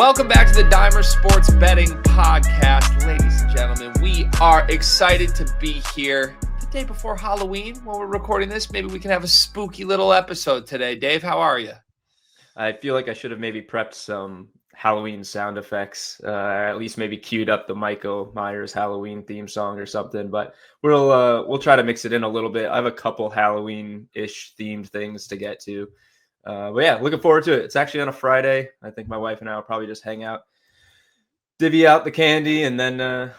Welcome back to the Dimer Sports Betting Podcast. Ladies and gentlemen, we are excited to be here the day before Halloween when we're recording this. Maybe we can have a spooky little episode today. Dave, how are you? I feel like I should have maybe prepped some Halloween sound effects, at least maybe queued up the Michael Myers Halloween theme song or something, but we'll try to mix it in a little bit. I have a couple Halloween-ish themed things to get to. But yeah, looking forward to it. It's actually on a Friday. I think my wife and I will probably just hang out, divvy out the candy, and then,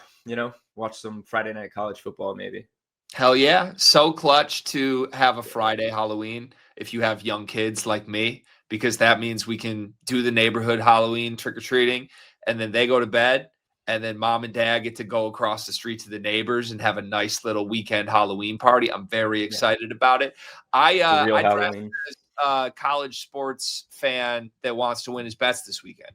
watch some Friday night college football maybe. Hell yeah. So clutch to have a Friday Halloween if you have young kids like me, because that means we can do the neighborhood Halloween trick-or-treating, and then they go to bed, and then mom and dad get to go across the street to the neighbors and have a nice little weekend Halloween party. I'm very excited about it. I drafted this college sports fan that wants to win his bets this weekend.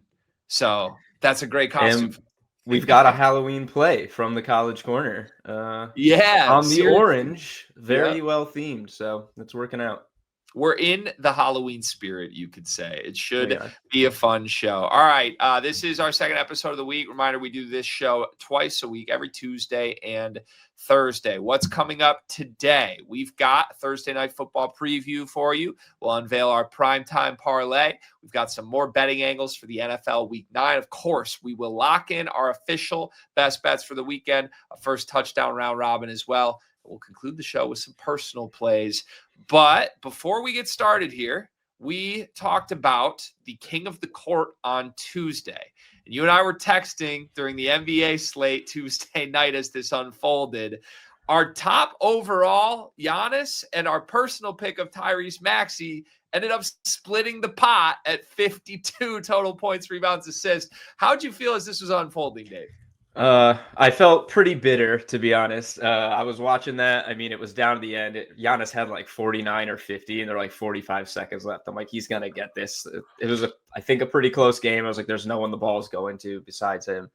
So that's a great costume. And we've got a Halloween play from the College Corner. On the orange, very well themed. So it's working out. We're in the Halloween spirit, you could say. It should be a fun show. All right. This is our second episode of the week. Reminder, we do this show twice a week, every Tuesday and Thursday. What's coming up today? We've got Thursday night football preview for you. We'll unveil our primetime parlay. We've got some more betting angles for the NFL Week 9. Of course, we will lock in our official best bets for the weekend, a first touchdown round robin as well. We'll conclude the show with some personal plays. But before we get started here, we talked about the King of the Court on Tuesday. And you and I were texting during the NBA slate Tuesday night as this unfolded. Our top overall, Giannis, and our personal pick of Tyrese Maxey ended up splitting the pot at 52 total points, rebounds, assists. How'd you feel as this was unfolding, Dave? I felt pretty bitter, to be honest. I was watching that. I mean, it was down to the end. Giannis had like 49 or 50, and there were like 45 seconds left. I'm like, he's going to get this. It was, I think, a pretty close game. I was like, there's no one the ball's going to besides him.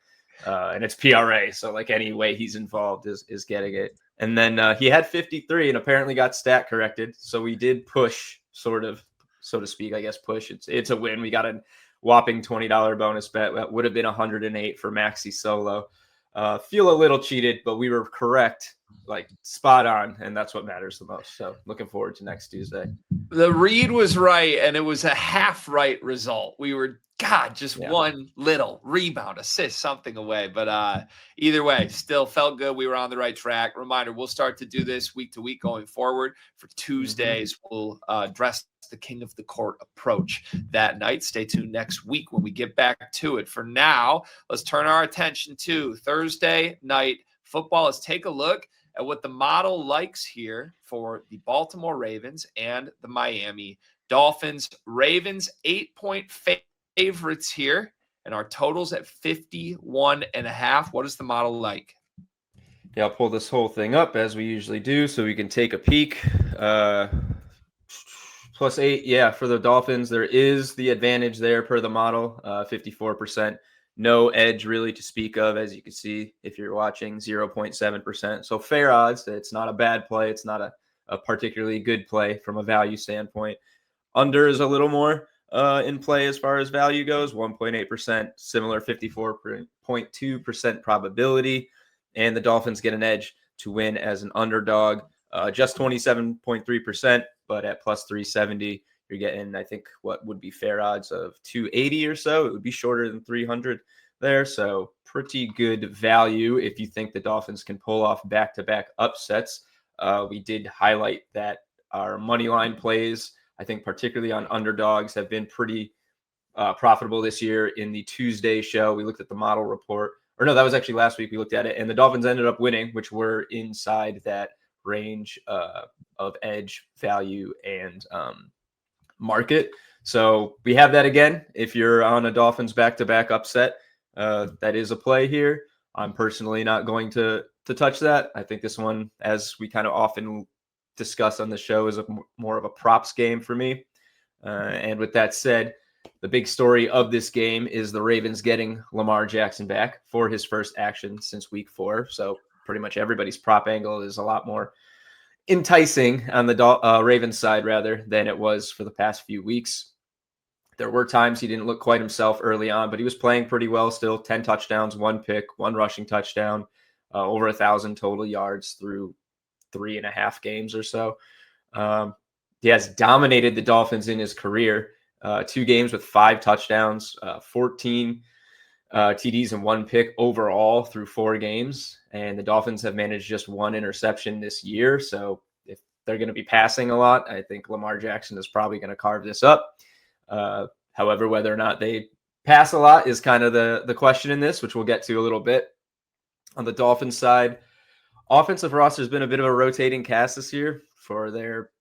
And it's PRA, so like any way he's involved is getting it. And then he had 53 and apparently got stat corrected. So we did push, sort of, so to speak, I guess push. It's a win. We got a whopping $20 bonus bet. That would have been 108 for Maxey solo. Feel a little cheated, but we were correct, like spot on, and that's what matters the most. So looking forward to next Tuesday. The read was right, and it was a half right result. We were one little rebound, assist, something away. But either way, still felt good. We were on the right track. Reminder, we'll start to do this week to week going forward. For Tuesdays, we'll address the King of the Court approach that night. Stay tuned next week when we get back to it. For now, let's turn our attention to Thursday night football. Let's take a look at what the model likes here for the Baltimore Ravens and the Miami Dolphins. Ravens 8-point favorites here, and our totals at 51.5. What is the model like? Yeah, I'll pull this whole thing up as we usually do so we can take a peek. +8, yeah, for the Dolphins. There is the advantage there per the model, 54%. No edge really to speak of, as you can see if you're watching, 0.7%. So fair odds. It's not a bad play. It's not a particularly good play from a value standpoint. Under is a little more in play as far as value goes, 1.8%, similar 54.2% probability. And the Dolphins get an edge to win as an underdog, just 27.3%, but at +370, you're getting, I think, what would be fair odds of 280 or so. It would be shorter than 300 there. So pretty good value if you think the Dolphins can pull off back-to-back upsets. We did highlight that our money line plays, I think particularly on underdogs, have been pretty profitable this year. In the Tuesday show, we looked at the model report. Or no, that was actually last week we looked at it. And the Dolphins ended up winning, which were inside that range of edge, value, and market. So we have that again. If you're on a Dolphins back-to-back upset, that is a play here. I'm personally not going to touch that. I think this one, as we kind of often discuss on the show, is more of a props game for me. And with that said, the big story of this game is the Ravens getting Lamar Jackson back for his first action since week 4. So pretty much everybody's prop angle is a lot more enticing on the Ravens side rather than it was for the past few weeks. There were times he didn't look quite himself early on, but he was playing pretty well still. 10 touchdowns, 1 pick, 1 rushing touchdown, over 1,000 total yards through 3.5 games or so. He has dominated the Dolphins in his career. 2 games with 5 touchdowns, 14 TDs and 1 pick overall through 4 games. And the Dolphins have managed just 1 interception this year. So if they're going to be passing a lot, I think Lamar Jackson is probably going to carve this up. However, whether or not they pass a lot is kind of the question in this, which we'll get to a little bit. On the Dolphins side, offensive roster has been a bit of a rotating cast this year for their,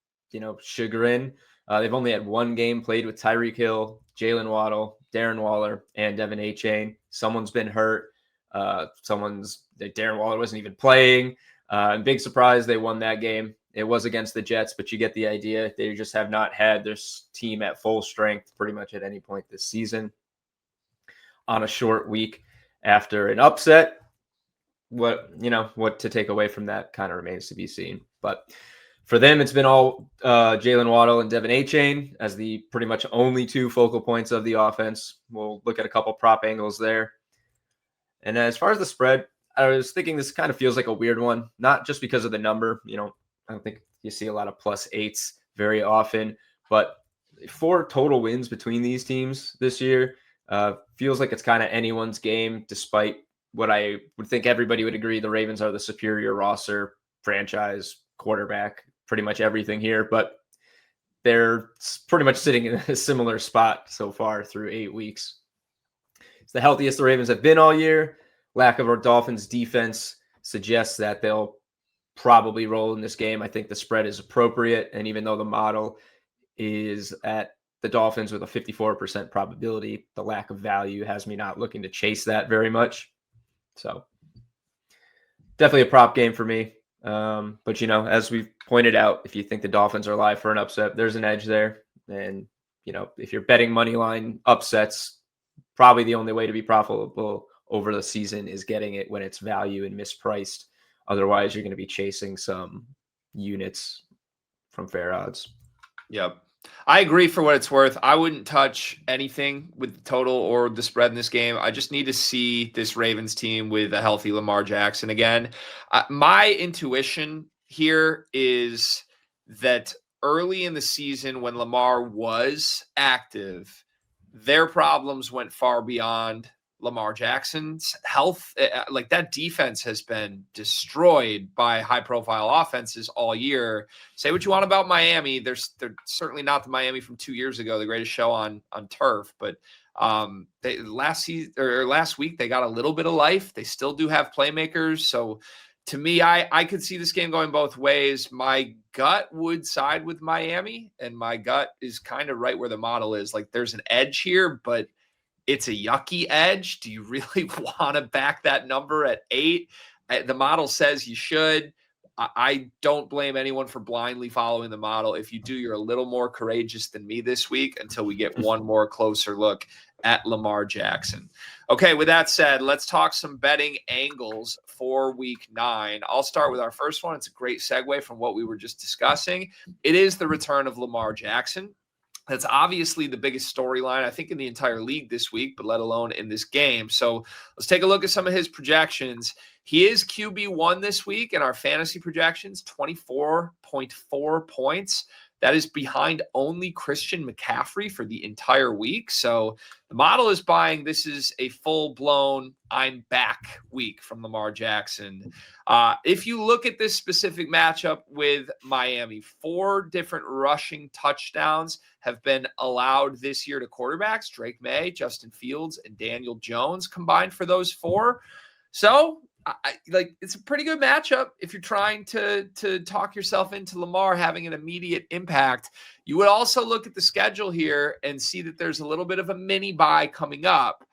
chagrin. They've only had 1 game played with Tyreek Hill, Jalen Waddle, Darren Waller, and Devin Achane. Someone's been hurt. Darren Waller wasn't even playing. And big surprise, they won that game. It was against the Jets, but you get the idea. They just have not had their team at full strength pretty much at any point this season. On a short week after an upset, what to take away from that kind of remains to be seen. But for them, it's been all Jalen Waddle and Devin Achane as the pretty much only 2 focal points of the offense. We'll look at a couple prop angles there. And as far as the spread, I was thinking this kind of feels like a weird one, not just because of the number. I don't think you see a lot of +8s very often, but 4 total wins between these teams this year feels like it's kind of anyone's game, despite what I would think everybody would agree. The Ravens are the superior roster, franchise, quarterback, pretty much everything here, but they're pretty much sitting in a similar spot so far through 8 weeks. It's the healthiest the Ravens have been all year. Lack of our Dolphins defense suggests that they'll probably roll in this game. I think the spread is appropriate. And even though the model is at the Dolphins with a 54% probability, the lack of value has me not looking to chase that very much. So definitely a prop game for me. But, as we've pointed out, if you think the Dolphins are live for an upset, there's an edge there. And, if you're betting money line upsets, probably the only way to be profitable over the season is getting it when it's value and mispriced. Otherwise, you're going to be chasing some units from fair odds. Yep. I agree for what it's worth. I wouldn't touch anything with the total or the spread in this game. I just need to see this Ravens team with a healthy Lamar Jackson again. My intuition here is that early in the season when Lamar was active, their problems went far beyond Lamar Jackson's health. Like that defense has been destroyed by high-profile offenses all year. Say what you want about Miami. They're certainly not the Miami from 2 years ago, the greatest show on turf. But last week they got a little bit of life. They still do have playmakers. So to me, I could see this game going both ways. My gut would side with Miami, and my gut is kind of right where the model is. Like there's an edge here, but it's a yucky edge. Do you really want to back that number at 8? The model says you should. I don't blame anyone for blindly following the model. If you do, you're a little more courageous than me this week until we get one more closer look at Lamar Jackson. Okay, with that said, let's talk some betting angles for week 9. I'll start with our first one. It's a great segue from what we were just discussing. It is the return of Lamar Jackson. That's obviously the biggest storyline, I think, in the entire league this week, but let alone in this game. So let's take a look at some of his projections. He is QB1 this week in our fantasy projections, 24.4 points. That is behind only Christian McCaffrey for the entire week. So the model is buying this is a full-blown I'm back week from Lamar Jackson. If you look at this specific matchup with Miami, 4 different rushing touchdowns have been allowed this year to quarterbacks. Drake May, Justin Fields, and Daniel Jones combined for those 4. So it's a pretty good matchup if you're trying to talk yourself into Lamar having an immediate impact. You would also look at the schedule here and see that there's a little bit of a mini bye coming up.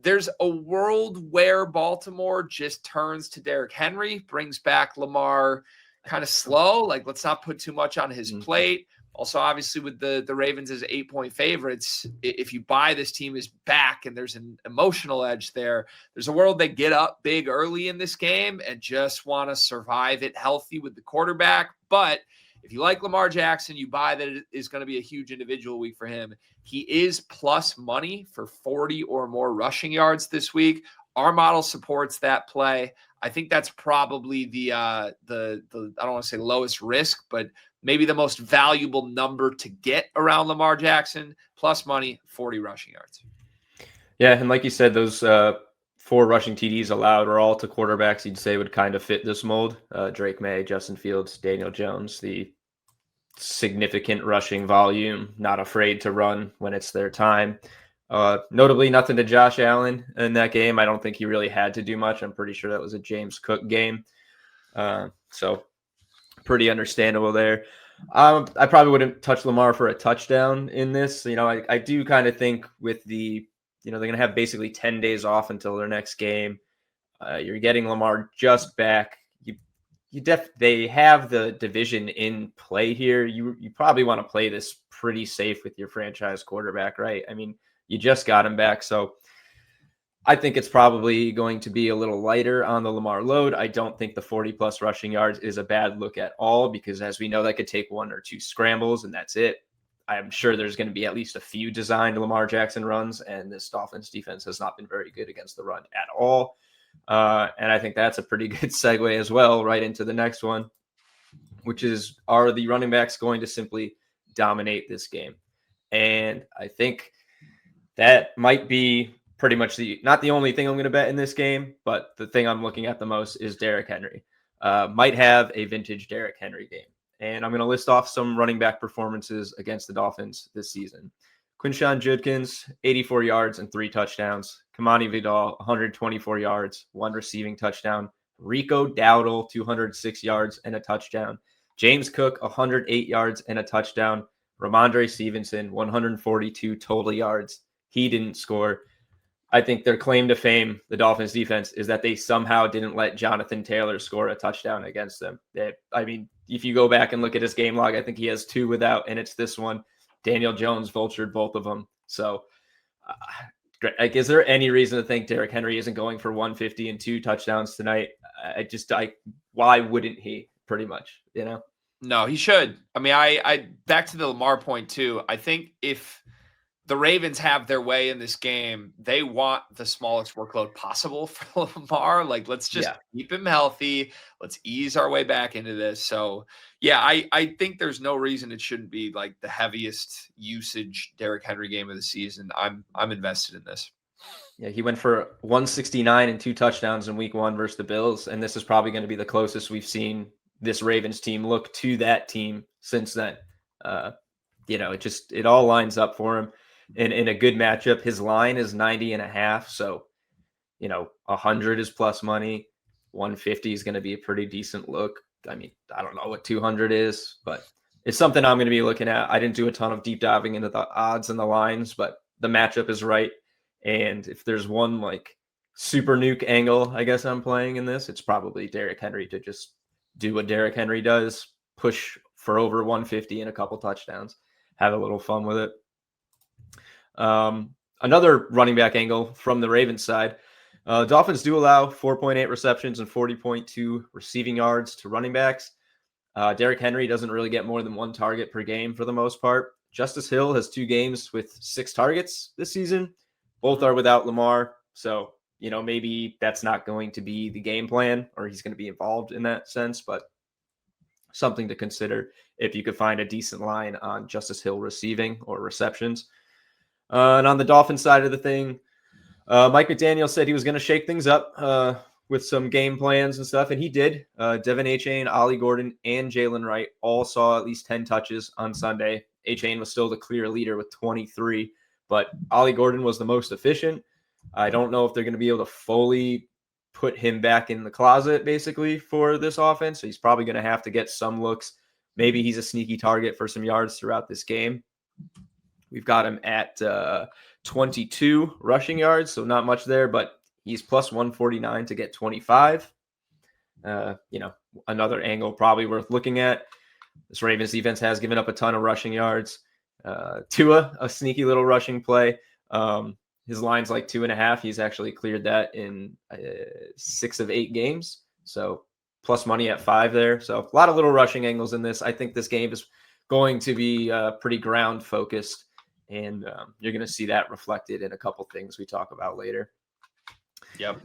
There's a world where Baltimore just turns to Derrick Henry, brings back Lamar kind of slow. Like, let's not put too much on his plate. Also, obviously, with the Ravens as 8-point favorites, if you buy this team is back and there's an emotional edge there, there's a world they get up big early in this game and just want to survive it healthy with the quarterback. But If you like Lamar Jackson, you buy that it is going to be a huge individual week for him. He is plus money for 40 or more rushing yards this week. Our model supports that play. I think that's probably the I don't want to say lowest risk, but maybe the most valuable number to get around Lamar Jackson. Plus money, 40 rushing yards. Yeah, and like you said, those 4 rushing TDs allowed are all to quarterbacks you'd say would kind of fit this mold. Drake May, Justin Fields, Daniel Jones, the significant rushing volume, not afraid to run when it's their time. Notably, nothing to Josh Allen in that game. I don't think he really had to do much. I'm pretty sure that was a James Cook game. So pretty understandable there. I probably wouldn't touch Lamar for a touchdown in this. I do kind of think with the, they're going to have basically 10 days off until their next game. You're getting Lamar just back. They have the division in play here. You probably want to play this pretty safe with your franchise quarterback, right? I mean, you just got him back. So I think it's probably going to be a little lighter on the Lamar load. I don't think the 40 plus rushing yards is a bad look at all, because as we know, that could take 1 or 2 scrambles and that's it. I'm sure there's going to be at least a few designed Lamar Jackson runs, and this Dolphins defense has not been very good against the run at all. And I think that's a pretty good segue as well right into the next one, which is, are the running backs going to simply dominate this game? And I think that might be pretty much not the only thing I'm going to bet in this game, but the thing I'm looking at the most is Derrick Henry. Might have a vintage Derrick Henry game. And I'm going to list off some running back performances against the Dolphins this season. Quinshon Judkins, 84 yards and 3 touchdowns. Kamani Vidal, 124 yards, 1 receiving touchdown. Rico Dowdle, 206 yards and a touchdown. James Cook, 108 yards and a touchdown. Ramondre Stevenson, 142 total yards. He didn't score. I think their claim to fame, the Dolphins defense, is that they somehow didn't let Jonathan Taylor score a touchdown against them. I mean, if you go back and look at his game log, I think he has 2 without, and it's this one. Daniel Jones vultured both of them. So, is there any reason to think Derrick Henry isn't going for 150 and 2 touchdowns tonight? Why wouldn't he? Pretty much, No, he should. I mean, I back to the Lamar point too. I think if the Ravens have their way in this game, they want the smallest workload possible for Lamar. Like, let's just keep him healthy. Let's ease our way back into this. So, yeah, I think there's no reason it shouldn't be like the heaviest usage Derrick Henry game of the season. I'm invested in this. Yeah, he went for 169 and 2 touchdowns in week 1 versus the Bills, and this is probably going to be the closest we've seen this Ravens team look to that team since then. It all lines up for him. In a good matchup. His line is 90.5. So, 100 is plus money. 150 is going to be a pretty decent look. I mean, I don't know what 200 is, but it's something I'm going to be looking at. I didn't do a ton of deep diving into the odds and the lines, but the matchup is right. And if there's one like super nuke angle, I guess I'm playing in this, it's probably Derrick Henry to just do what Derrick Henry does, push for over 150 and a couple touchdowns, have a little fun with it. Another running back angle from the Ravens side. Dolphins do allow 4.8 receptions and 40.2 receiving yards to running backs. Derrick Henry doesn't really get more than 1 target per game for the most part. Justice Hill has 2 games with 6 targets this season. Both are without Lamar. So, maybe that's not going to be the game plan, or he's going to be involved in that sense, but something to consider if you could find a decent line on Justice Hill receiving or receptions. And on the Dolphins side of the thing, Mike McDaniel said he was going to shake things up with some game plans and stuff, and he did. Devin Achane, Ollie Gordon, and Jalen Wright all saw at least 10 touches on Sunday. Achane was still the clear leader with 23, but Ollie Gordon was the most efficient. I don't know if they're going to be able to fully put him back in the closet, basically, for this offense. So he's probably going to have to get some looks. Maybe he's a sneaky target for some yards throughout this game. We've got him at 22 rushing yards, so not much there, but he's plus 149 to get 25. Another angle probably worth looking at. This Ravens defense has given up a ton of rushing yards. Tua, a sneaky little rushing play. His line's like 2.5. He's actually cleared that in 6 of 8 games. So plus money at 5 there. So a lot of little rushing angles in this. I think this game is going to be pretty ground focused, and you're going to see that reflected in a couple things we talk about later. Yep.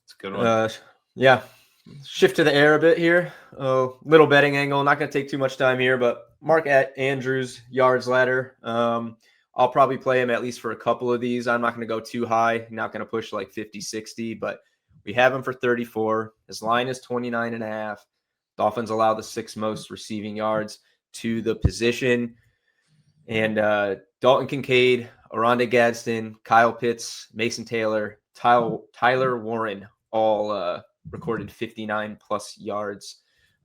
It's a good one. Yeah. Shift to the air a bit here. Little betting angle. Not going to take too much time here, but Mark Andrews yards ladder. I'll probably play him at least for a couple of these. I'm not going to go too high. I'm not going to push like 50, 60, but we have him for 34. His line is 29.5. Dolphins allow the 6th most receiving yards to the position. And Dalton Kincaid, Oronde Gadsden, Kyle Pitts, Mason Taylor, Tyler Warren all recorded 59 plus yards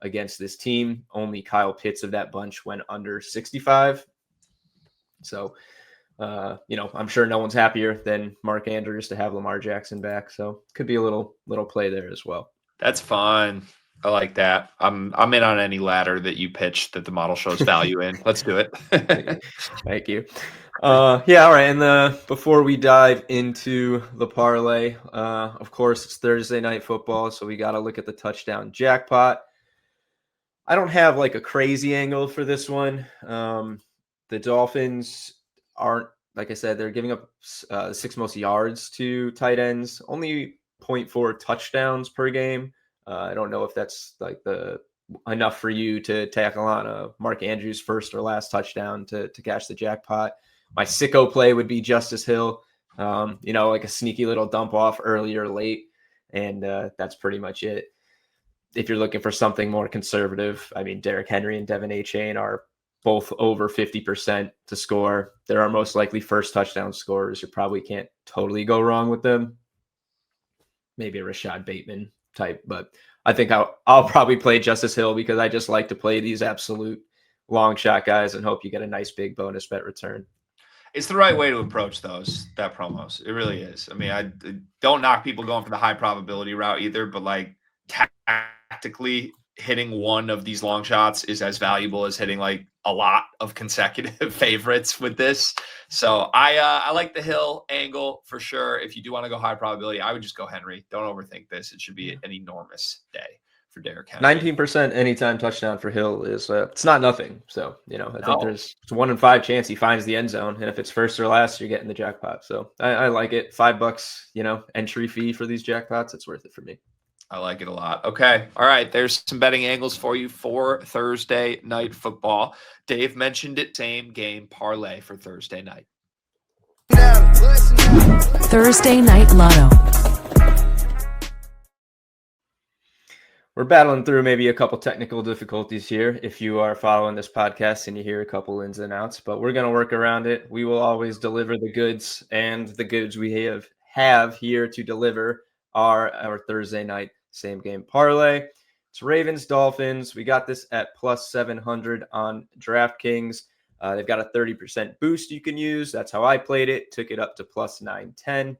against this team. Only Kyle Pitts of that bunch went under 65. So, I'm sure no one's happier than Mark Andrews to have Lamar Jackson back. So could be a little play there as well. That's fine. I like that. I'm in on any ladder that you pitch that the model shows value in. Let's do it. Thank you. All right. And before we dive into the parlay, of course, it's Thursday night football, so we got to look at the touchdown jackpot. I don't have like a crazy angle for this one. The Dolphins aren't, like I said, they're giving up 6 most yards to tight ends, only 0.4 touchdowns per game. I don't know if that's like enough for you to tackle on a Mark Andrews first or last touchdown to cash the jackpot. My sicko play would be Justice Hill, like a sneaky little dump off early or late. And that's pretty much it. If you're looking for something more conservative, I mean, Derrick Henry and Devin Achane are both over 50% to score. They're our most likely first touchdown scorers. You probably can't totally go wrong with them. Maybe a Rashad Bateman type, but I think I'll probably play Justice Hill because I just like to play these absolute long shot guys and hope you get a nice big bonus bet return. It's the right way to approach that promos. It really is. I mean, I don't knock people going for the high probability route either, but like tactically hitting one of these long shots is as valuable as hitting like a lot of consecutive favorites with this. So I like the Hill angle for sure. If you do want to go high probability, I would just go Henry. Don't overthink this. It should be an enormous day for Derrick Henry. 19% anytime touchdown for Hill is it's not nothing. So, I think there's a 1 in 5 chance he finds the end zone. And if it's first or last, you're getting the jackpot. So I like it. $5, entry fee for these jackpots. It's worth it for me. I like it a lot. Okay. All right. There's some betting angles for you for Thursday night football. Dave mentioned it. Same game parlay for Thursday night. Thursday night lotto. We're battling through maybe a couple technical difficulties here if you are following this podcast and you hear a couple ins and outs, but we're going to work around it. We will always deliver the goods, and the goods we have here to deliver are our Thursday night same game parlay. It's Ravens-Dolphins. We got this at plus 700 on DraftKings. They've got a 30% boost you can use. That's how I played it. Took it up to plus 910.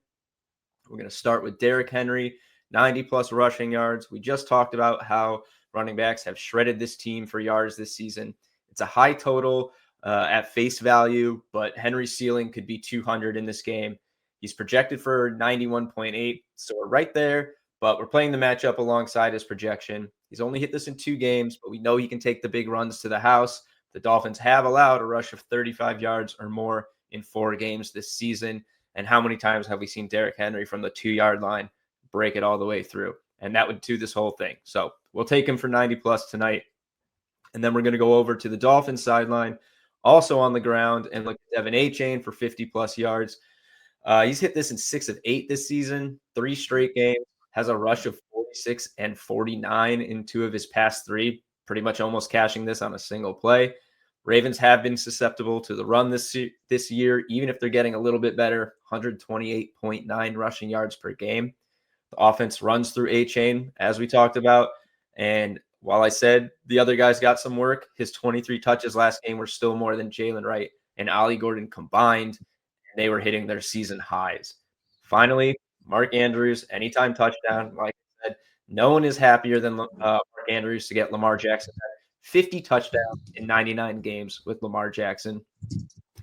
We're going to start with Derrick Henry, 90 plus rushing yards. We just talked about how running backs have shredded this team for yards this season. It's a high total at face value, but Henry's ceiling could be 200 in this game. He's projected for 91.8, so we're right there, but we're playing the matchup alongside his projection. He's only hit this in 2 games, but we know he can take the big runs to the house. The Dolphins have allowed a rush of 35 yards or more in 4 games this season. And how many times have we seen Derrick Henry from the 2-yard line break it all the way through? And that would do this whole thing. So we'll take him for 90 plus tonight. And then we're going to go over to the Dolphins sideline, also on the ground, and look at Devin Achane for 50 plus yards. He's hit this in 6 of 8 this season, 3 straight games, has a rush of 46 and 49 in 2 of his past 3, pretty much almost cashing this on a single play. Ravens have been susceptible to the run this year, even if they're getting a little bit better, 128.9 rushing yards per game. The offense runs through Achane, as we talked about. And while I said the other guys got some work, his 23 touches last game were still more than Jalen Wright and Ollie Gordon combined. They were hitting their season highs. Finally, Mark Andrews, anytime touchdown. Like I said, no one is happier than Mark Andrews to get Lamar Jackson. 50 touchdowns in 99 games with Lamar Jackson.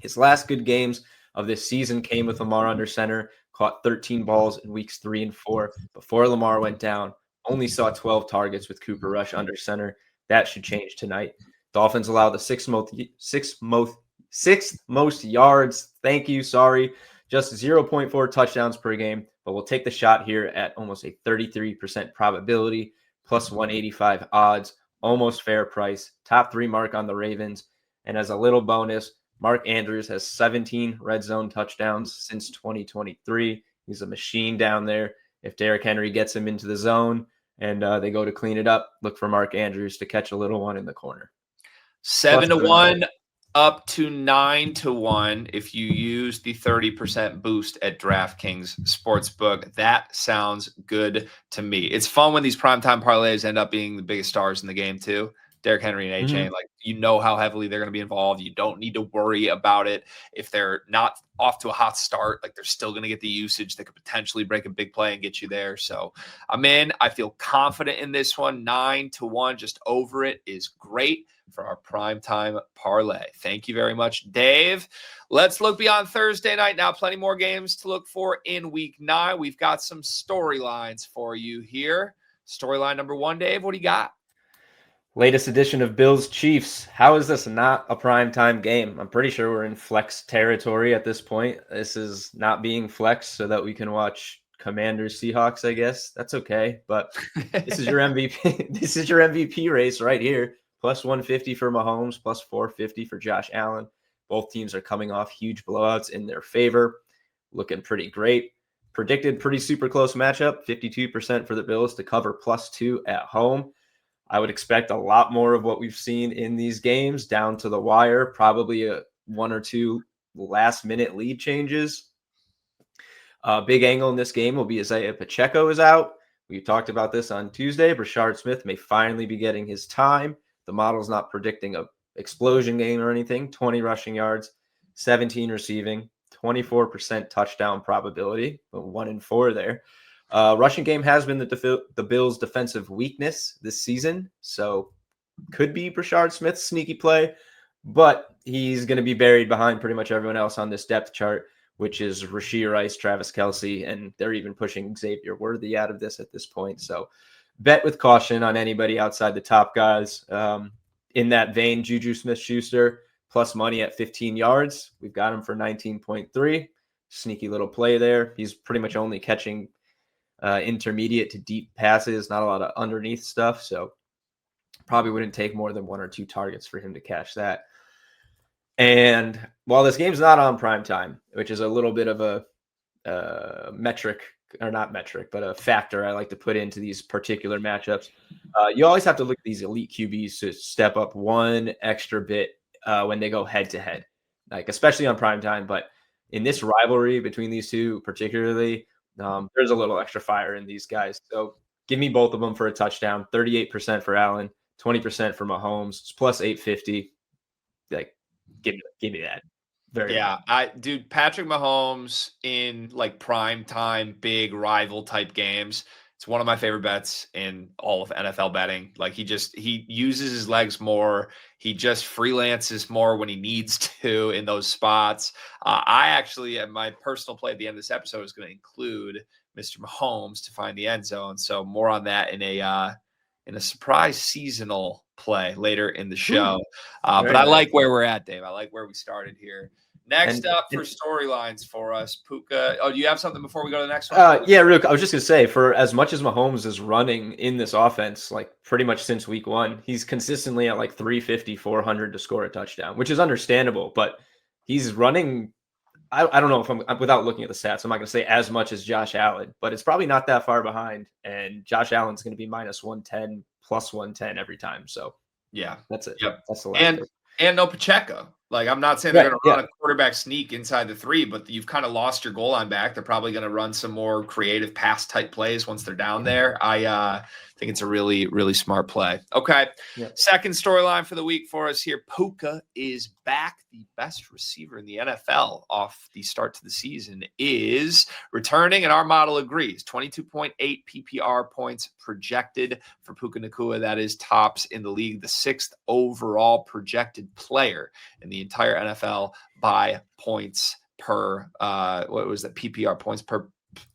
His last good games of this season came with Lamar under center, caught 13 balls in weeks 3 and 4 before Lamar went down. only saw 12 targets with Cooper Rush under center. That should change tonight. Dolphins allow the sixth most yards. Thank you. Sorry. Just 0.4 touchdowns per game, but we'll take the shot here at almost a 33% probability, plus 185 odds, almost fair price. Top 3 mark on the Ravens. And as a little bonus, Mark Andrews has 17 red zone touchdowns since 2023. He's a machine down there. If Derrick Henry gets him into the zone and they go to clean it up, look for Mark Andrews to catch a little one in the corner. 7-1 up to 9-1 if you use the 30% boost at DraftKings Sportsbook. That sounds good to me. It's fun when these primetime parlays end up being the biggest stars in the game too. Derrick Henry and A-Chain, like, you know how heavily they're going to be involved. You don't need to worry about it. If they're not off to a hot start, like, they're still going to get the usage that could potentially break a big play and get you there. So I'm in. I feel confident in this one. 9-1, just over it is great for our primetime parlay. Thank you very much, Dave. Let's look beyond Thursday night now. Plenty more games to look for in week 9. We've got some storylines for you here. Storyline number 1, Dave, what do you got? Latest edition of Bills Chiefs. How is this not a primetime game? I'm pretty sure we're in flex territory at this point. This is not being flexed so that we can watch Commanders Seahawks, I guess. That's okay. But this is your MVP. This is your MVP race right here. Plus 150 for Mahomes, plus 450 for Josh Allen. Both teams are coming off huge blowouts in their favor. Looking pretty great. Predicted pretty super close matchup. 52% for the Bills to cover +2 at home. I would expect a lot more of what we've seen in these games down to the wire, probably a 1 or 2 last-minute lead changes. Big angle in this game will be Isaiah Pacheco is out. We talked about this on Tuesday. Brashard Smith may finally be getting his time. The model's not predicting a explosion game or anything. 20 rushing yards, 17 receiving, 24% touchdown probability, but 1 in 4 there. Rushing game has been the Bills' defensive weakness this season, so could be Brashard Smith's sneaky play, but he's going to be buried behind pretty much everyone else on this depth chart, which is Rashee Rice, Travis Kelce, and they're even pushing Xavier Worthy out of this at this point. So bet with caution on anybody outside the top guys. In that vein, Juju Smith-Schuster plus money at 15 yards. We've got him for 19.3. Sneaky little play there. He's pretty much only catching intermediate to deep passes, not a lot of underneath stuff. So probably wouldn't take more than 1 or 2 targets for him to catch that. And while this game's not on prime time, which is a little bit of a metric, or not metric, but a factor I like to put into these particular matchups, you always have to look at these elite QBs to step up one extra bit when they go head to head, like especially on prime time. But in this rivalry between these two, particularly, there's a little extra fire in these guys. So give me both of them for a touchdown. 38% for Allen, 20% for Mahomes. It's plus 850. Like, give me that. Dude, Patrick Mahomes in like prime time, big rival type games. It's one of my favorite bets in all of NFL betting. Like, he uses his legs more. He just freelances more when he needs to in those spots. I actually, at my personal play at the end of this episode, is going to include Mr. Mahomes to find the end zone. So more on that in a surprise seasonal play later in the show. But I like where we're at, Dave. I like where we started here. Next up for storylines for us, Puka. Oh, do you have something before we go to the next one? Yeah, Rook, I was just going to say, for as much as Mahomes is running in this offense, like pretty much since week 1, he's consistently at like 350, 400 to score a touchdown, which is understandable, but he's running, I don't know if I'm, without looking at the stats, I'm not going to say as much as Josh Allen, but it's probably not that far behind, and Josh Allen's going to be minus 110, plus 110 every time, so yeah, that's it. Yep. That's the last and no Pacheco. Like, I'm not saying they're going to run a quarterback sneak inside the 3, but you've kind of lost your goal line back. They're probably going to run some more creative pass type plays once they're down there. I think it's a really, really smart play. Okay. Yep. Second storyline for the week for us here. Puka is back. The best receiver in the NFL off the start to the season is returning, and our model agrees. 22.8 PPR points projected for Puka Nacua. That is tops in the league, the 6th overall projected player in the entire NFL by points per, what was that, PPR points per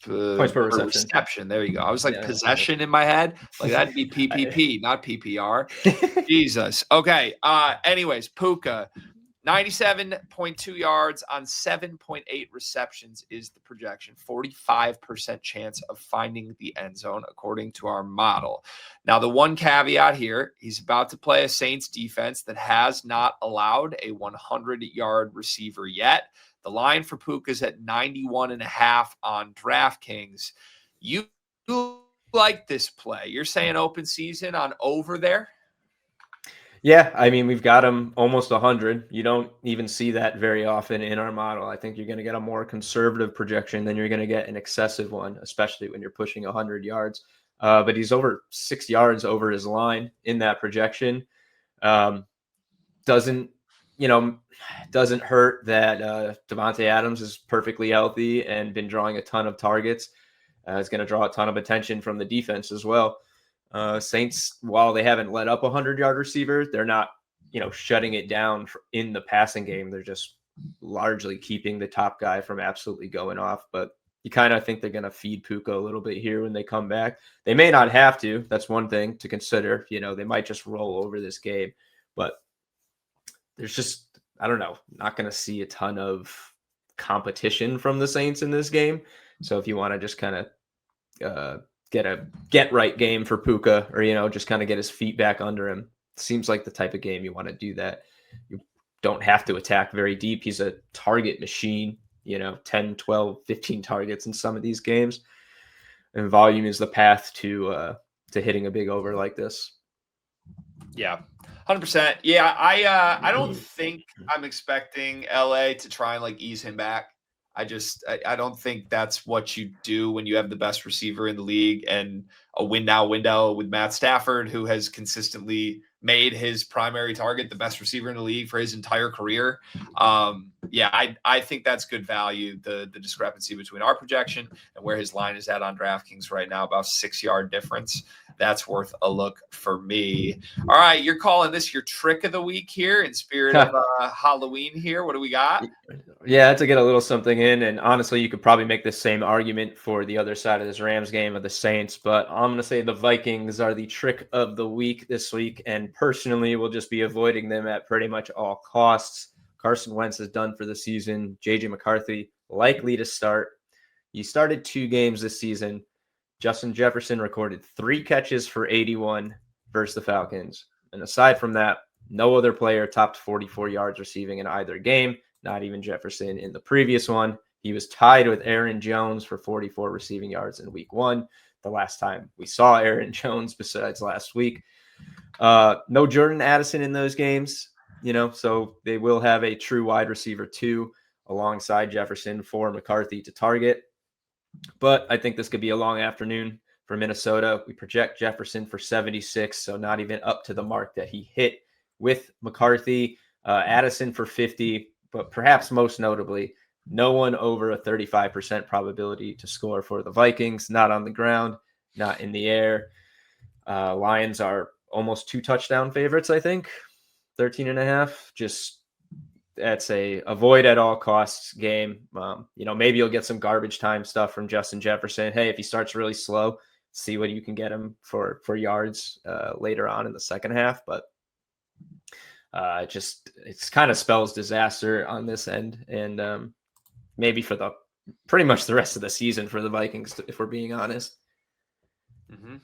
Points per reception. There you go. I was like possession in my head. Like that'd be PPP, not PPR. Jesus. Okay. Anyways, Puka, 97.2 yards on 7.8 receptions is the projection. 45% chance of finding the end zone, according to our model. Now, the one caveat here, he's about to play a Saints defense that has not allowed a 100-yard receiver yet. The line for Puka is at 91.5 on DraftKings. You like this play. You're saying open season on over there? Yeah, I mean, we've got him almost 100. You don't even see that very often in our model. I think you're going to get a more conservative projection than you're going to get an excessive one, especially when you're pushing 100 yards. But he's over 6 yards over his line in that projection. Doesn't hurt that Devontae Adams is perfectly healthy and been drawing a ton of targets. It's going to draw a ton of attention from the defense as well. Saints, while they haven't let up a 100-yard receiver, they're not, shutting it down in the passing game. They're just largely keeping the top guy from absolutely going off. But you kind of think they're going to feed Puka a little bit here when they come back. They may not have to. That's one thing to consider. They might just roll over this game. But there's just, I don't know, not going to see a ton of competition from the Saints in this game. So if you want to just kind of get a get-right game for Puka or, just kind of get his feet back under him, seems like the type of game you want to do that. You don't have to attack very deep. He's a target machine, 10, 12, 15 targets in some of these games. And volume is the path to hitting a big over like this. Yeah. 100%. Yeah, I don't think I'm expecting LA to try and ease him back. I don't think that's what you do when you have the best receiver in the league and a win now window with Matt Stafford, who has consistently made his primary target the best receiver in the league for his entire career. I think that's good value. The discrepancy between our projection and where his line is at on DraftKings right now, about 6-yard difference. That's worth a look for me. All right, you're calling this your trick of the week here in spirit of Halloween here. What do we got? Yeah, to get a little something in. And honestly, you could probably make the same argument for the other side of this Rams game of the Saints. But I'm going to say the Vikings are the trick of the week this week. And personally, we'll just be avoiding them at pretty much all costs. Carson Wentz is done for the season. J.J. McCarthy likely to start. He started 2 games this season. Justin Jefferson recorded 3 catches for 81 versus the Falcons. And aside from that, no other player topped 44 yards receiving in either game, not even Jefferson in the previous one. He was tied with Aaron Jones for 44 receiving yards in week 1, the last time we saw Aaron Jones besides last week. No Jordan Addison in those games, so they will have a true wide receiver 2 alongside Jefferson for McCarthy to target. But I think this could be a long afternoon for Minnesota. We project Jefferson for 76, so not even up to the mark that he hit with McCarthy. Addison for 50, but perhaps most notably, no one over a 35% probability to score for the Vikings, not on the ground, not in the air. Lions are almost 2 touchdown favorites, I think, 13.5. Just that's a avoid at all costs game. Maybe you'll get some garbage time stuff from Justin Jefferson. Hey, if he starts really slow, see what you can get him for yards later on in the second half. But it's kind of spells disaster on this end, and maybe for the pretty much the rest of the season for the Vikings, if we're being honest. Mm-hmm.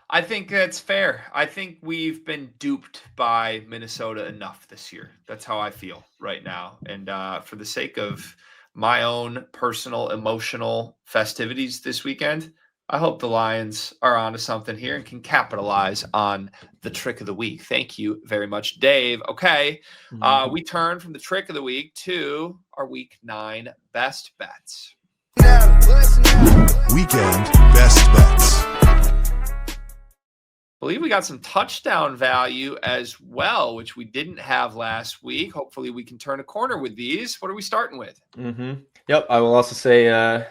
I think that's fair. I think we've been duped by Minnesota enough this year. That's how I feel right now. And for the sake of my own personal emotional festivities this weekend, I hope the Lions are onto something here and can capitalize on the trick of the week. Thank you very much, Dave. Okay, we turn from the trick of the week to our week 9 best bets. Weekend best bets. I believe we got some touchdown value as well, which we didn't have last week. Hopefully we can turn a corner with these. What are we starting with? Yep. I will also say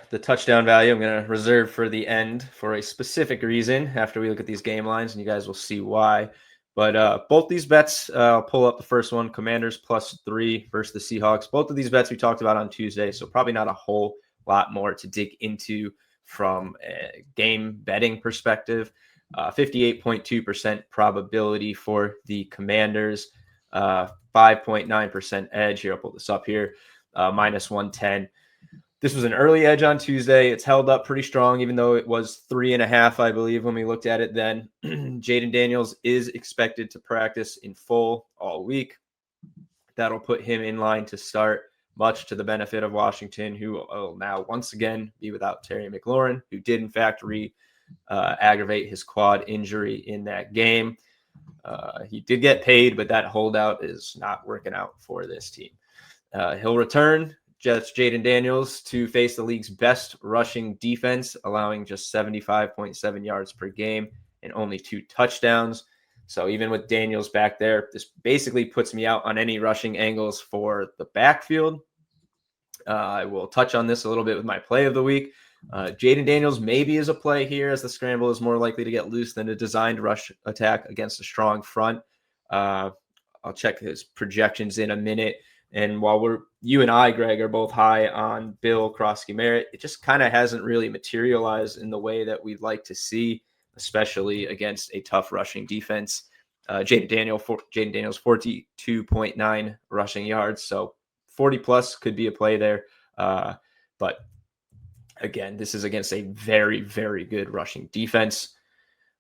the touchdown value I'm going to reserve for the end for a specific reason after we look at these game lines, and you guys will see why. But both these bets, I'll pull up the first one, Commanders +3 versus the Seahawks. Both of these bets we talked about on Tuesday, so probably not a whole a lot more to dig into from a game betting perspective. 58.2% probability for the Commanders, 5.9% edge. Here, I'll pull this up here, minus 110. This was an early edge on Tuesday. It's held up pretty strong, even though it was 3.5, I believe, when we looked at it then. Jaden Daniels is expected to practice in full all week. That'll put him in line to start, much to the benefit of Washington, who will now once again be without Terry McLaurin, who did in fact aggravate his quad injury in that game. He did get paid, but that holdout is not working out for this team. He'll return, just Jaden Daniels, to face the league's best rushing defense, allowing just 75.7 yards per game and only 2 touchdowns. So even with Daniels back there, this basically puts me out on any rushing angles for the backfield. I will touch on this a little bit with my play of the week. Jaden Daniels maybe is a play here, as the scramble is more likely to get loose than a designed rush attack against a strong front. I'll check his projections in a minute. And while you and I, Greg, are both high on Bill Krosky-Merritt, it just kind of hasn't really materialized in the way that we'd like to see, especially against a tough rushing defense. Jaden Daniels, 42.9 rushing yards. So 40 plus could be a play there. But again, this is against a very, very good rushing defense.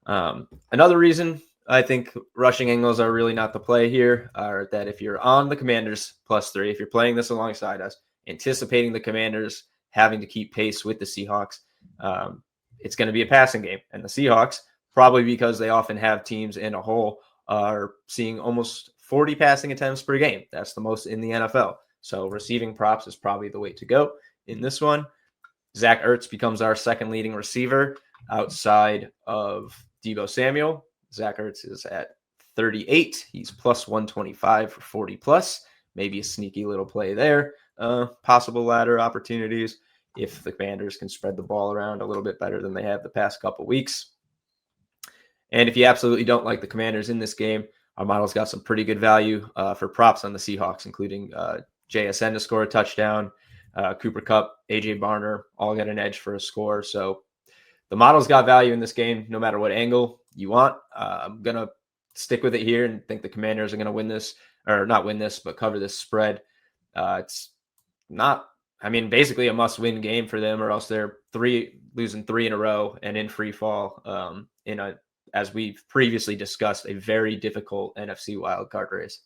Another reason I think rushing angles are really not the play here are that if you're on the Commanders +3, if you're playing this alongside us, anticipating the Commanders having to keep pace with the Seahawks, it's going to be a passing game. And the Seahawks, probably because they often have teams in a hole, are seeing almost 40 passing attempts per game. That's the most in the NFL. So receiving props is probably the way to go in this one. Zach Ertz becomes our second leading receiver outside of Deebo Samuel. Zach Ertz is at 38. He's plus 125 for 40 plus. Maybe a sneaky little play there. Possible ladder opportunities if the Commanders can spread the ball around a little bit better than they have the past couple weeks. And if you absolutely don't like the Commanders in this game, our model's got some pretty good value for props on the Seahawks, including JSN to score a touchdown, Cooper Kupp, AJ Barner, all got an edge for a score. So the model's got value in this game, no matter what angle you want. I'm going to stick with it here and think the Commanders are going to win this, or not win this, but cover this spread. It's not, basically a must-win game for them, or else they're losing 3 in a row and in free fall as we've previously discussed, a very difficult NFC wildcard race.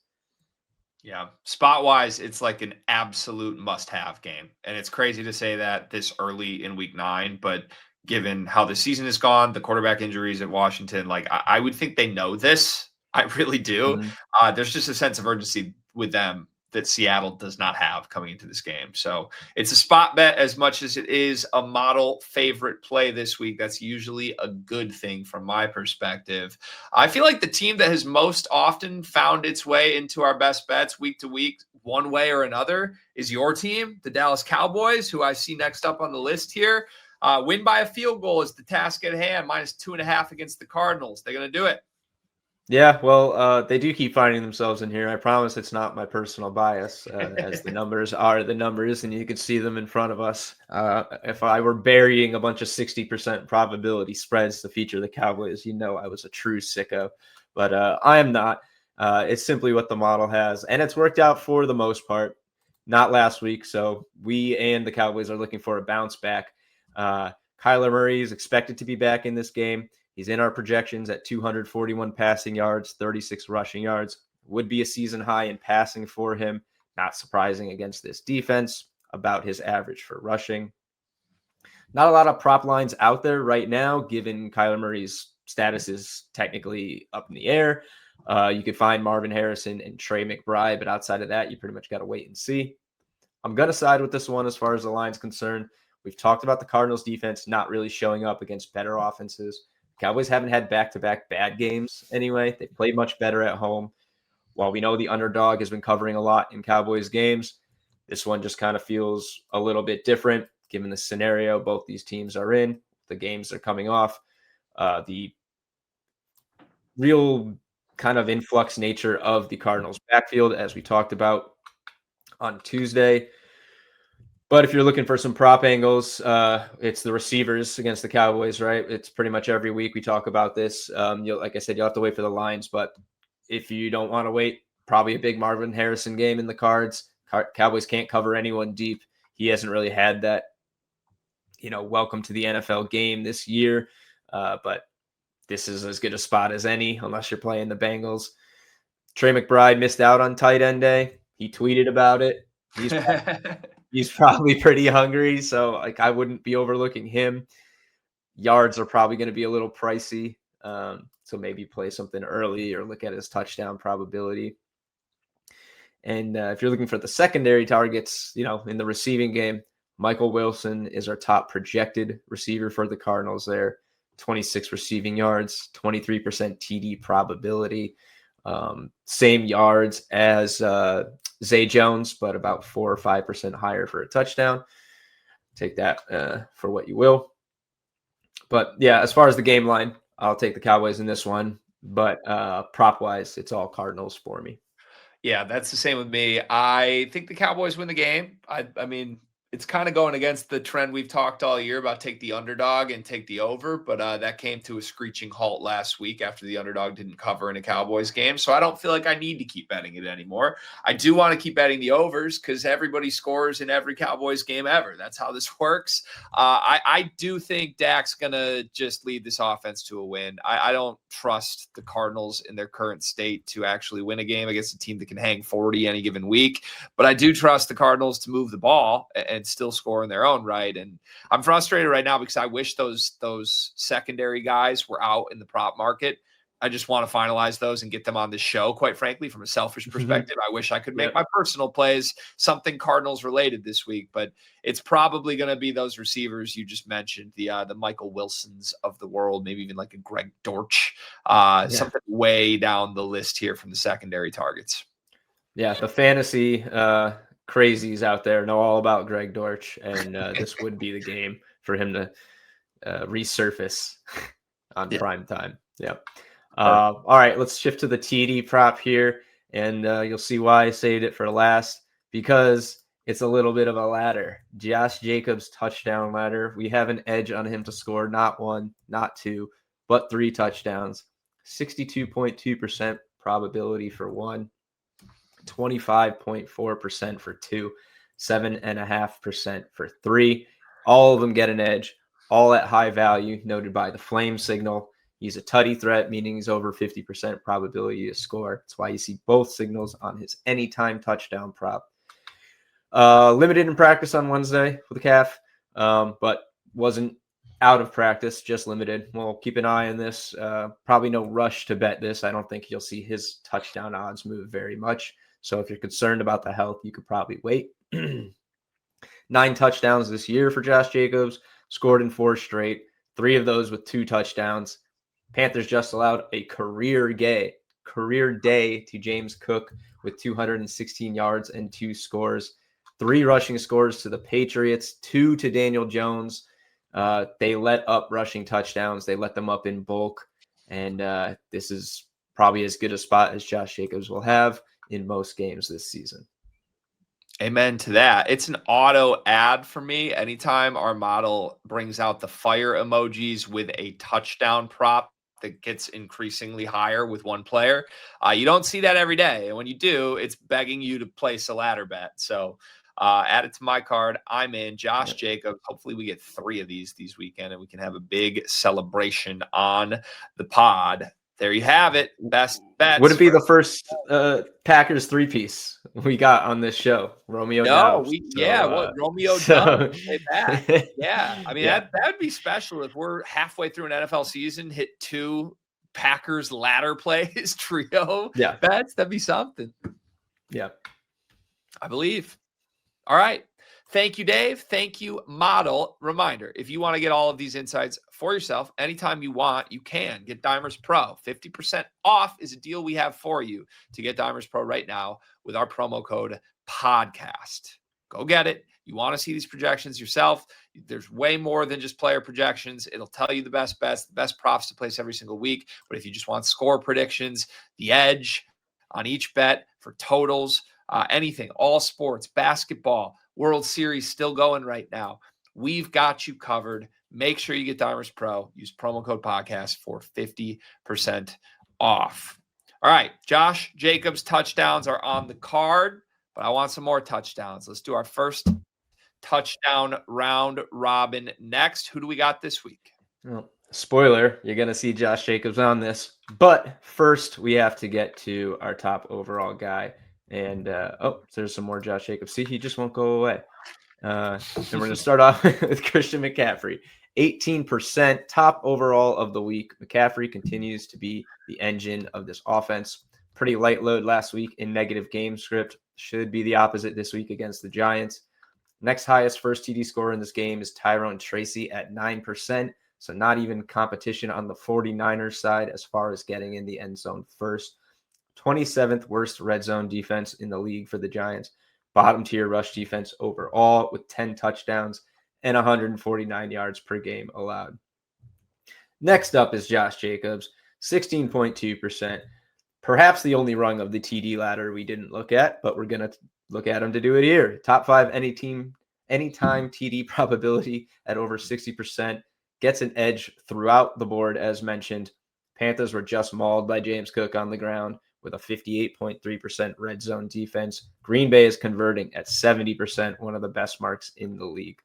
Yeah. Spot-wise, it's like an absolute must-have game. And it's crazy to say that this early in week 9, but given how the season has gone, the quarterback injuries at Washington, I would think they know this. I really do. Mm-hmm. There's just a sense of urgency with them that Seattle does not have coming into this game. So it's a spot bet as much as it is a model favorite play this week. That's usually a good thing from my perspective. I feel like the team that has most often found its way into our best bets week to week, one way or another, is your team, the Dallas Cowboys, who I see next up on the list here. Win by a field goal is the task at hand, -2.5 against the Cardinals. They're going to do it. Yeah, well, they do keep finding themselves in here. I promise it's not my personal bias, as the numbers are the numbers, and you can see them in front of us. If I were burying a bunch of 60% probability spreads to feature the Cowboys, I was a true sicko. But I am not. It's simply what the model has, and it's worked out for the most part. Not last week, so we and the Cowboys are looking for a bounce back. Kyler Murray is expected to be back in this game. He's in our projections at 241 passing yards, 36 rushing yards. Would be a season high in passing for him. Not surprising against this defense. About his average for rushing. Not a lot of prop lines out there right now, given Kyler Murray's status is technically up in the air. You could find Marvin Harrison and Trey McBride, but outside of that, you pretty much got to wait and see. I'm going to side with this one as far as the line's concerned. We've talked about the Cardinals defense not really showing up against better offenses. Cowboys haven't had back-to-back bad games anyway. They played much better at home. While we know the underdog has been covering a lot in Cowboys games, this one just kind of feels a little bit different given the scenario both these teams are in, the games they're coming off, the real kind of influx nature of the Cardinals backfield, as we talked about on Tuesday. But if you're looking for some prop angles, it's the receivers against the Cowboys, right? It's pretty much every week we talk about this. Like I said, you'll have to wait for the lines, but if you don't want to wait, probably a big Marvin Harrison game in the cards. Cowboys can't cover anyone deep. He hasn't really had that, welcome to the NFL game this year. But this is as good a spot as any, unless you're playing the Bengals. Trey McBride missed out on tight end day. He tweeted about it. He's probably pretty hungry, so I wouldn't be overlooking him. Yards are probably going to be a little pricey, so maybe play something early or look at his touchdown probability. And if you're looking for the secondary targets, in the receiving game, Michael Wilson is our top projected receiver for the Cardinals there. 26 receiving yards, 23% TD probability. Same yards as Zay Jones, but about 4 or 5% higher for a touchdown. Take that for what you will. But yeah, as far as the game line, I'll take the Cowboys in this one. But prop wise, it's all Cardinals for me. Yeah, that's the same with me. I think the Cowboys win the game. I mean, it's kind of going against the trend we've talked all year about take the underdog and take the over, but that came to a screeching halt last week after the underdog didn't cover in a Cowboys game. So I don't feel like I need to keep betting it anymore. I do want to keep betting the overs because everybody scores in every Cowboys game ever. That's how this works. I do think Dak's going to just lead this offense to a win. I don't trust the Cardinals in their current state to actually win a game against a team that can hang 40 any given week, but I do trust the Cardinals to move the ball and still score in their own right. And I'm frustrated right now because I wish those secondary guys were out in the prop market. I just want to finalize those and get them on the show, quite frankly, from a selfish perspective. I wish I could make my personal plays something Cardinals related this week, but it's probably going to be those receivers you just mentioned, the Michael Wilsons of the world, maybe even like a Greg Dortch, something way down the list here from the secondary targets. Yeah, the fantasy crazies out there know all about Greg Dortch, and this would be the game for him to resurface on prime time. Yeah. All right, let's shift to the TD prop here, and you'll see why I saved it for last, because it's a little bit of a ladder. Josh Jacobs touchdown ladder. We have an edge on him to score not 1, not 2, but 3 touchdowns. 62.2% probability for 1. 25.4% for 2, 7.5% for 3. All of them get an edge, all at high value, noted by the flame signal. He's a tutty threat, meaning he's over 50% probability to score. That's why you see both signals on his anytime touchdown prop. Limited in practice on Wednesday with the calf, but wasn't out of practice, just limited. We'll keep an eye on this. Probably no rush to bet this. I don't think you'll see his touchdown odds move very much. So if you're concerned about the health, you could probably wait. 9 touchdowns this year for Josh Jacobs, scored in 4 straight, 3 of those with 2 touchdowns. Panthers just allowed a career day to James Cook with 216 yards and 2 scores. 3 rushing scores to the Patriots, 2 to Daniel Jones. They let up rushing touchdowns. They let them up in bulk. And this is probably as good a spot as Josh Jacobs will have in most games this season. Amen to that. It's an auto ad for me. Anytime our model brings out the fire emojis with a touchdown prop that gets increasingly higher with one player, you don't see that every day. And when you do, it's begging you to place a ladder bet. So add it to my card. I'm in. Josh Jacobs. Hopefully we get 3 of these weekend and we can have a big celebration on the pod. There you have it. Best bets. Would it be the first Packers 3-piece we got on this show? Romeo. No, Doubs. Romeo Doubs. Yeah. I mean, that would be special if we're halfway through an NFL season, hit 2 Packers ladder plays trio bets. That'd be something. Yeah. I believe. All right. Thank you, Dave. Thank you, Model. Reminder, if you want to get all of these insights for yourself anytime you want, you can. Get Dimers Pro. 50% off is a deal we have for you to get Dimers Pro right now with our promo code PODCAST. Go get it. You want to see these projections yourself. There's way more than just player projections. It'll tell you the best bets, the best props to place every single week. But if you just want score predictions, the edge on each bet for totals, anything, all sports, basketball, World Series still going right now. We've got you covered. Make sure you get Dimers Pro. Use promo code podcast for 50% off. All right, Josh Jacobs touchdowns are on the card, but I want some more touchdowns. Let's do our first touchdown round robin next. Who do we got this week? Well, spoiler, you're going to see Josh Jacobs on this. But first, we have to get to our top overall guy. And, there's some more Josh Jacobs. See, he just won't go away. And we're going to start off with Christian McCaffrey. 18% top overall of the week. McCaffrey continues to be the engine of this offense. Pretty light load last week in negative game script. Should be the opposite this week against the Giants. Next highest first TD scorer in this game is Tyrone Tracy at 9%. So not even competition on the 49ers side as far as getting in the end zone first. 27th worst red zone defense in the league for the Giants. Bottom tier rush defense overall with 10 touchdowns and 149 yards per game allowed. Next up is Josh Jacobs, 16.2%. Perhaps the only rung of the TD ladder we didn't look at, but we're going to look at him to do it here. Top 5 anytime TD probability at over 60%. Gets an edge throughout the board, as mentioned. Panthers were just mauled by James Cook on the ground with a 58.3% red zone defense. Green Bay is converting at 70%, one of the best marks in the league.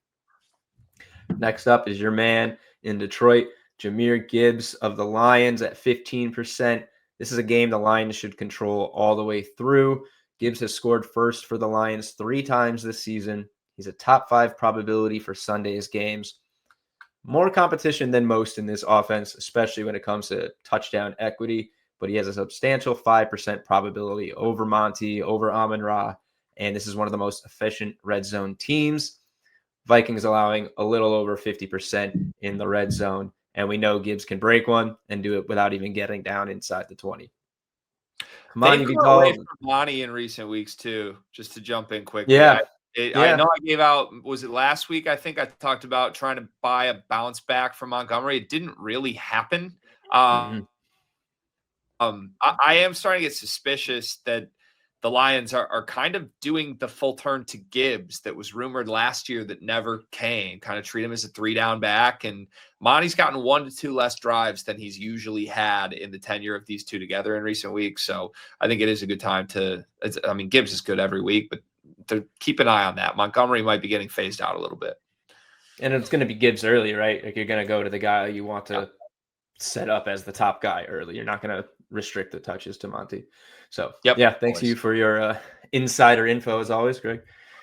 Next up is your man in Detroit, Jahmyr Gibbs of the Lions at 15%. This is a game the Lions should control all the way through. Gibbs has scored first for the Lions 3 times this season. He's a top 5 probability for Sunday's games. More competition than most in this offense, especially when it comes to touchdown equity, but he has a substantial 5% probability over Monty, over Amon-Ra, and this is one of the most efficient red zone teams. Vikings allowing a little over 50% in the red zone, and we know Gibbs can break one and do it without even getting down inside the 20. They've gone away from Monty in recent weeks too, just to jump in quickly. Yeah. I know I gave out, was it last week? I think I talked about trying to buy a bounce back from Montgomery. It didn't really happen. I am starting to get suspicious that the Lions are kind of doing the full turn to Gibbs that was rumored last year that never came, kind of treat him as a 3-down back. And Monty's gotten 1 to 2 less drives than he's usually had in the tenure of these two together in recent weeks. So I think it is a good time Gibbs is good every week, but keep an eye on that. Montgomery might be getting phased out a little bit. And it's going to be Gibbs early, right? Like you're going to go to the guy you want to set up as the top guy early. You're not going to restrict the touches to Monty. So, thanks you for your insider info as always, Greg.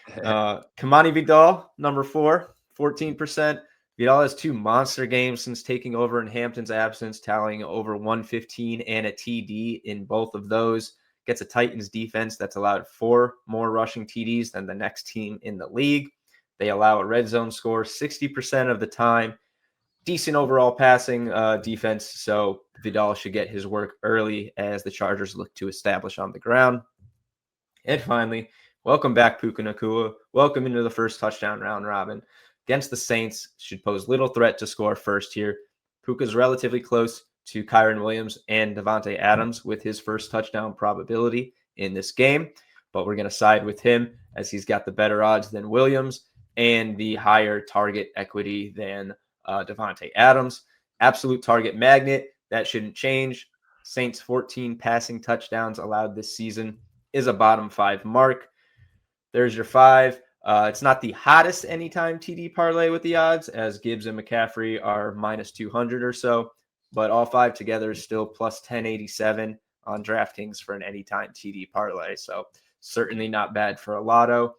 Kamani Vidal, number 4, 14%. Vidal has 2 monster games since taking over in Hampton's absence, tallying over 115 and a TD in both of those. Gets a Titans defense that's allowed 4 more rushing TDs than the next team in the league. They allow a red zone score 60% of the time. Decent overall passing defense, so Vidal should get his work early as the Chargers look to establish on the ground. And finally, welcome back, Puka Nacua. Welcome into the first touchdown round robin. Against the Saints, should pose little threat to score first here. Puka's relatively close to Kyren Williams and Devontae Adams with his first touchdown probability in this game, but we're going to side with him as he's got the better odds than Williams and the higher target equity than Devontae Adams. Absolute target magnet, that shouldn't change. Saints 14 passing touchdowns allowed this season is a bottom 5 mark. There's your 5. It's not the hottest anytime TD parlay with the odds, as Gibbs and McCaffrey are minus 200 or so, but all 5 together is still plus 1087 on DraftKings for an anytime TD parlay. So certainly not bad for a lotto.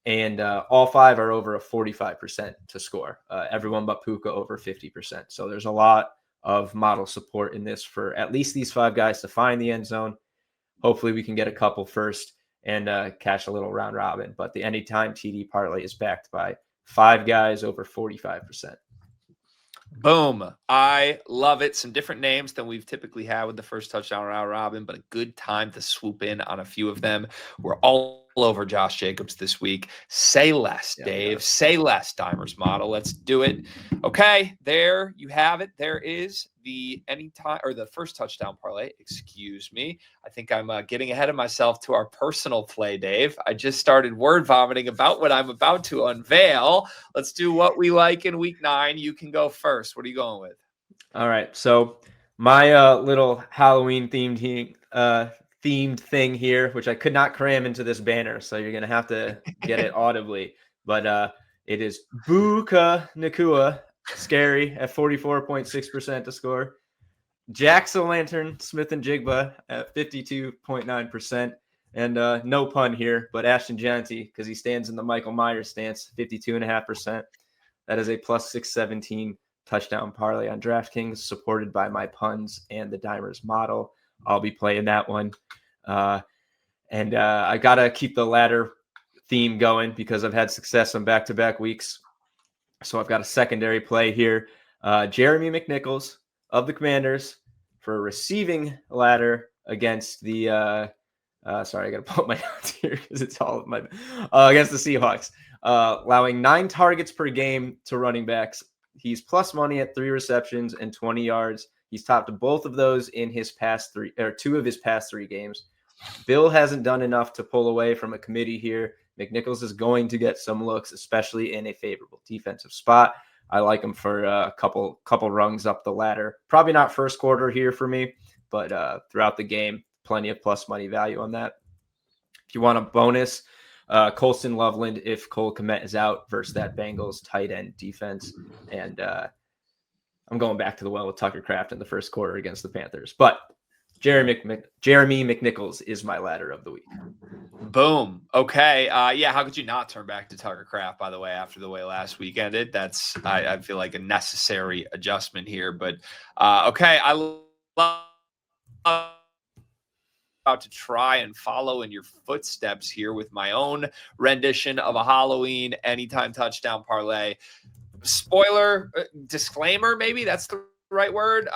And all 5 are over a 45% to score. Everyone but Puka over 50%. So there's a lot of model support in this for at least these 5 guys to find the end zone. Hopefully we can get a couple first and cash a little round robin. But the anytime TD parlay is backed by 5 guys over 45%. Boom. I love it. Some different names than we've typically had with the first touchdown round robin, but a good time to swoop in on a few of them. We're all over Josh Jacobs this week. Say less, Dave. Say less, Dimers model. Let's do it. Okay, there you have it. There is the first touchdown parlay. Excuse me. I think I'm getting ahead of myself to our personal play, Dave. I just started word vomiting about what I'm about to unveil. Let's do what we like in week 9. You can go first. What are you going with? All right. So my little Halloween themed thing here, which I could not cram into this banner, so you're gonna have to get it audibly. But it is Puka Nacua, scary at 44.6% to score. Jack-o'-lantern Smith and Jigba at 52.9%, and no pun here, but Ashton Janty, because he stands in the Michael Myers stance, 52.5%. That is a plus 617 touchdown parlay on DraftKings, supported by my puns and the Dimers model. I'll be playing that one. And I got to keep the ladder theme going because I've had success on back-to-back weeks. So I've got a secondary play here. Jeremy McNichols of the Commanders for a receiving ladder against the sorry, I got to pull up my notes here because it's all of my against the Seahawks. Allowing 9 targets per game to running backs. He's plus money at 3 receptions and 20 yards. He's topped both of those in his past 2 of his past 3 games. Bill hasn't done enough to pull away from a committee here. McNichols is going to get some looks, especially in a favorable defensive spot. I like him for a couple rungs up the ladder. Probably not first quarter here for me, but throughout the game, plenty of plus money value on that. If you want a bonus, Colston Loveland if Cole Kmet is out versus that Bengals tight end defense. And I'm going back to the well with Tucker Kraft in the first quarter against the Panthers. But Jeremy McNichols is my ladder of the week. Boom. Okay. How could you not turn back to Tucker Kraft, by the way, after the way last week ended? That's, I feel like, a necessary adjustment here. But, okay, I love about to try and follow in your footsteps here with my own rendition of a Halloween anytime touchdown parlay. Spoiler, disclaimer, maybe that's the right word.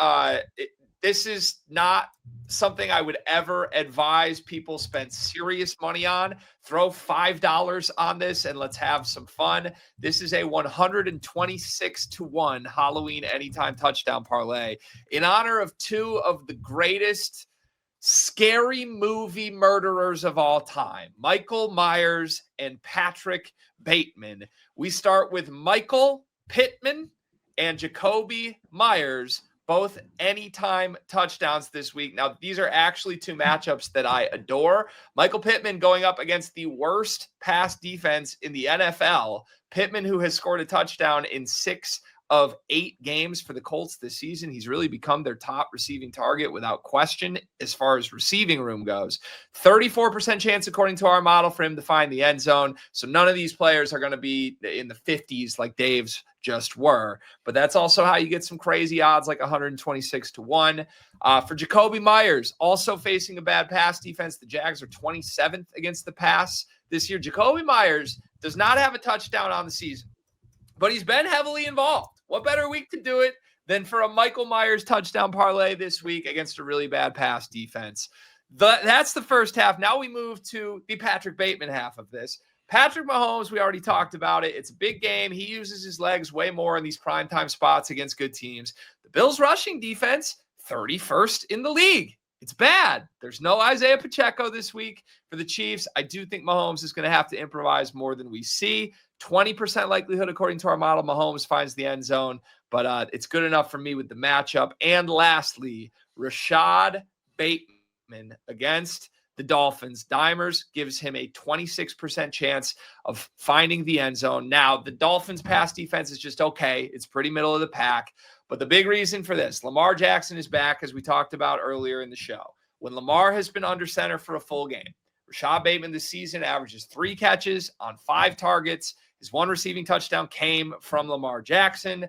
This is not something I would ever advise people spend serious money on. Throw $5 on this and let's have some fun. This is a 126-1 Halloween anytime touchdown parlay in honor of 2 of the greatest scary movie murderers of all time, Michael Myers and Patrick Bateman. We start with Michael Pittman and Jacoby Myers, both anytime touchdowns this week. Now, these are actually 2 matchups that I adore. Michael Pittman going up against the worst pass defense in the NFL. Pittman, who has scored a touchdown in 6 of 8 games for the Colts this season. He's really become their top receiving target without question as far as receiving room goes. 34% chance, according to our model, for him to find the end zone. So none of these players are going to be in the 50s like Dave's just were. But that's also how you get some crazy odds like 126-1. For Jacoby Myers, also facing a bad pass defense. The Jags are 27th against the pass this year. Jacoby Myers does not have a touchdown on the season, but he's been heavily involved. What better week to do it than for a Michael Myers touchdown parlay this week against a really bad pass defense? That's the first half. Now we move to the Patrick Bateman half of this. Patrick Mahomes, we already talked about it. It's a big game. He uses his legs way more in these primetime spots against good teams. The Bills' rushing defense, 31st in the league. It's bad. There's no Isaiah Pacheco this week for the Chiefs. I do think Mahomes is going to have to improvise more than we see. 20% likelihood, according to our model, Mahomes finds the end zone, but it's good enough for me with the matchup. And lastly, Rashad Bateman against the Dolphins. Dimers gives him a 26% chance of finding the end zone. Now, the Dolphins' pass defense is just okay. It's pretty middle of the pack. But the big reason for this, Lamar Jackson is back, as we talked about earlier in the show. When Lamar has been under center for a full game, Rashad Bateman this season averages 3 catches on 5 targets. His 1 receiving touchdown came from Lamar Jackson.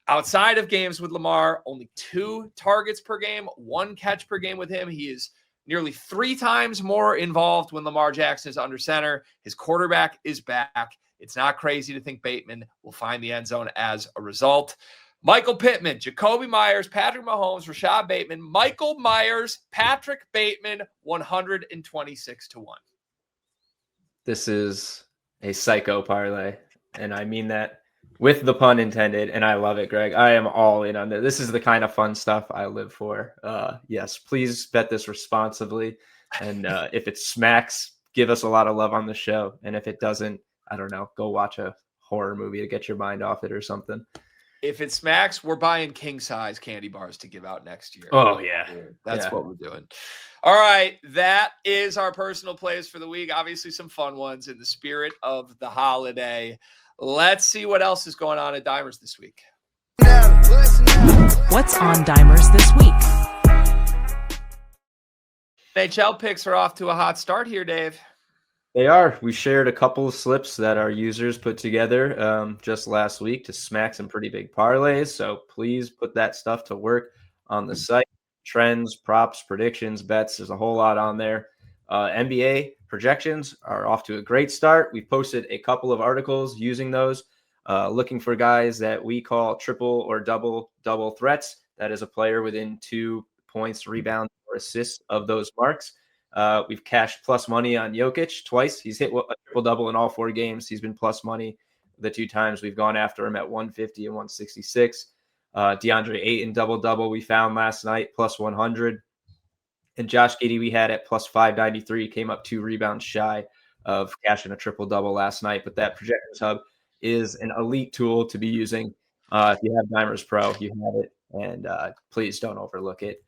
Outside of games with Lamar, only 2 targets per game, 1 catch per game with him. He is nearly 3 times more involved when Lamar Jackson is under center. His quarterback is back. It's not crazy to think Bateman will find the end zone as a result. Michael Pittman, Jacoby Myers, Patrick Mahomes, Rashad Bateman, Michael Myers, Patrick Bateman, 126-1. This is a psycho parlay, and I mean that with the pun intended, and I love it, Greg. I am all in on this. This is the kind of fun stuff I live for. Yes, please bet this responsibly, and if it smacks, give us a lot of love on the show, and if it doesn't, I don't know, go watch a horror movie to get your mind off it or something. If it smacks, we're buying king size candy bars to give out next year. Oh, yeah. That's what we're doing. All right. That is our personal plays for the week. Obviously, some fun ones in the spirit of the holiday. Let's see what else is going on at Dimers this week. What's on Dimers this week? NHL picks are off to a hot start here, Dave. They are. We shared a couple of slips that our users put together just last week to smack some pretty big parlays. So please put that stuff to work on the site. Trends, props, predictions, bets. There's a whole lot on there. NBA projections are off to a great start. We've posted a couple of articles using those, looking for guys that we call triple or double threats. That is a player within 2 points, rebounds, or assists of those marks. We've cashed plus money on Jokic twice. He's hit a triple-double in all 4 games. He's been plus money the 2 times we've gone after him at 150 and 166. DeAndre Ayton double-double we found last night, plus 100. And Josh Giddey we had at plus 593, came up 2 rebounds shy of cashing a triple-double last night. But that Projections Hub is an elite tool to be using. If you have Dimers Pro, you have it. And please don't overlook it.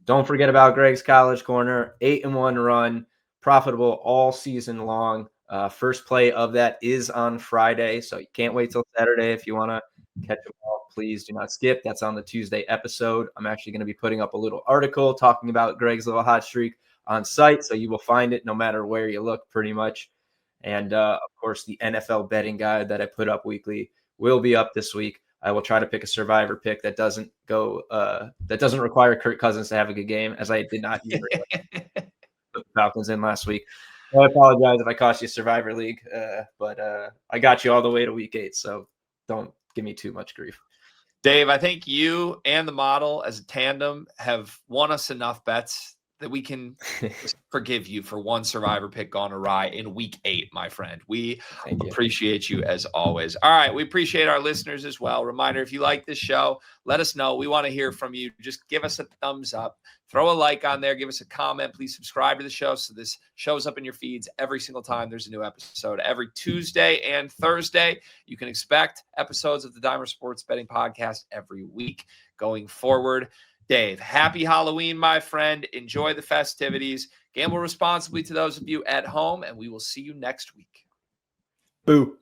Don't forget about Greg's College Corner, 8-1 run, profitable all season long. First play of that is on Friday, so you can't wait till Saturday if you want to catch them all. Please do not skip. That's on the Tuesday episode. I'm actually going to be putting up a little article talking about Greg's little hot streak on site, so you will find it no matter where you look pretty much. And, of course, the NFL betting guide that I put up weekly will be up this week. I will try to pick a survivor pick that doesn't require Kirk Cousins to have a good game, as I did not even put the Falcons in last week. I apologize if I cost you Survivor League, but I got you all the way to week 8, so don't give me too much grief. Dave, I think you and the model as a tandem have won us enough bets that we can forgive you for one survivor pick gone awry in week 8, my friend. We appreciate you as always. All right. We appreciate our listeners as well. Reminder, if you like this show, let us know. We want to hear from you. Just give us a thumbs up, throw a like on there, give us a comment. Please subscribe to the show so this shows up in your feeds every single time there's a new episode. Every Tuesday and Thursday, you can expect episodes of the Dimer Sports Betting Podcast every week going forward. Dave, happy Halloween, my friend. Enjoy the festivities. Gamble responsibly to those of you at home, and we will see you next week. Boo.